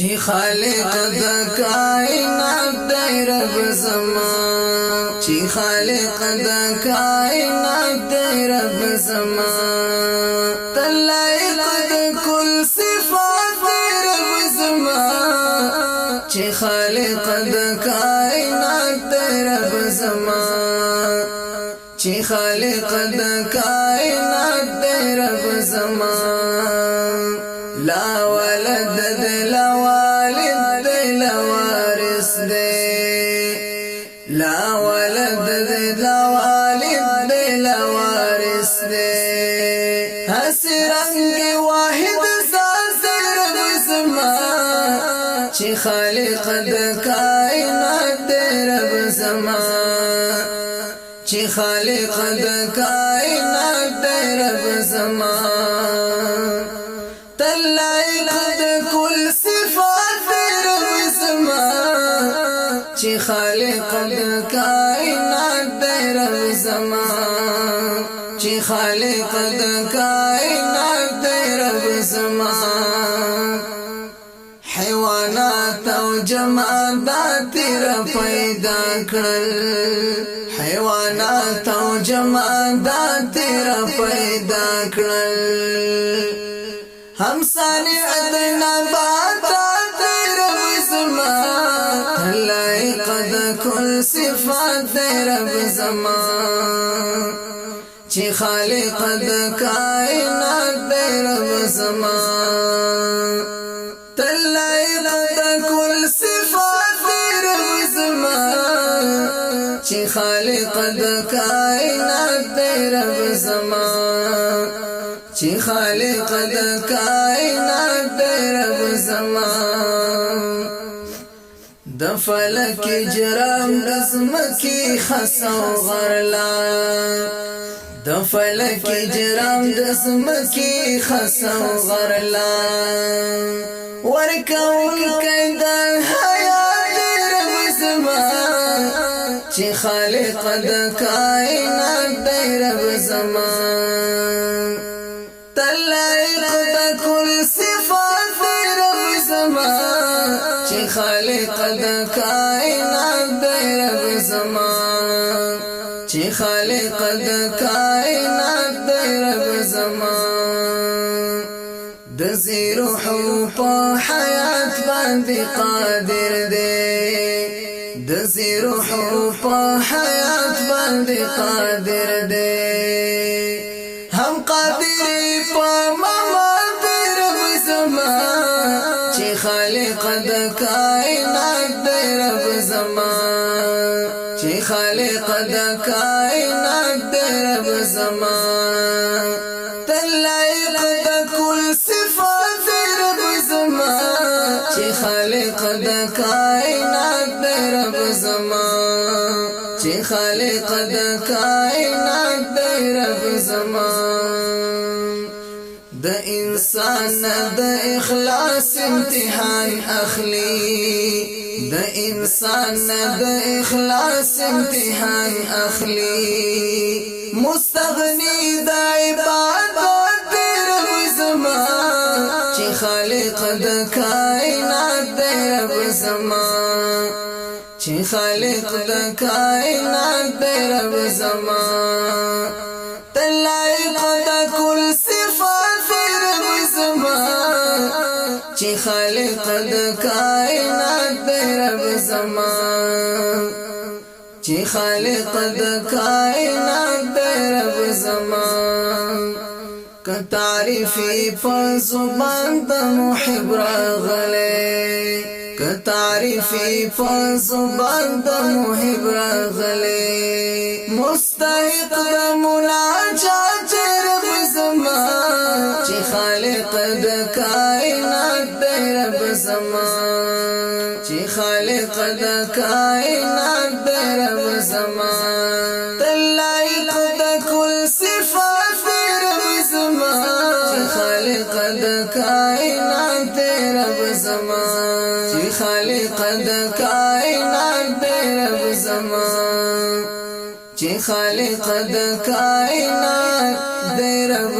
چې خالق د کائنات دی رب زما چې خالق د کائنات دی رب زما تلایق د کل صفات دی رب زما چې خالق د کائنات دی رب زما چې خالق د کائنات دی رب زما لا ولد لا والد لا وارث لا ولد لا والد لا وارث حسرنگ واحد ذات رب زما چې خالق د کائنات رب زما چې خالق د کائنات رب زما تلایق د کل صفات رب زما چې خالق د کائنات رب زما چې خالق د کائنات رب زما حیوانات او جمادات را پیدا کړل حیوانات او جمادات را پیدا کړل هم صانع د نباتات رب زما لایق د کل صفات رب زما چې خالق د کائنات رب زما لایق د کل صفات رب زما چې خالق د کائنات رب زما چې خالق د کائنات رب زما د فلک جرام د زمکی خسو غرلا د فلک جرام د زمکی خسو غرلا ورکول کید حیات رب زما چې خالق د کائنات رب زما تلایق د کل صفات رب زما چې خالق د کائنات رب زما چې خالق د کائنات رب زما د زیرو حروف حیات باندې قادر دی د زیرو حروف حیات باندې قادر دی هم قادر په ممات رب زما چې خالق د کائنات رب زما چې خالق د کائنات رب زما تلایق د کل صفات رب زما چې خالق د کائنات رب زما چې خالق د کائنات رب زما د انسان د اخلاص امتحان اخلي د انسان د اخلاص امتحان اخلي مستغنی د عبادت رب زما چې خالق د کائنات رب زما چې خالق د کائنات رب زما تلایق د کل صفات رب زما چې خالق د کائنات رب زما چې خالق د کائنات رب زما که تعریفی په زبان د محب راغلی که تعریفی په زبان د محب راغلی مستحق د مناجات رب زما چې خالق د کائنات رب زما چې خالق د کائنات رب زما تلایق د کل صفات رب زما چې خالق د کائنات رب زما چې خالق د کائنات رب زما چې خالق د کائنات رب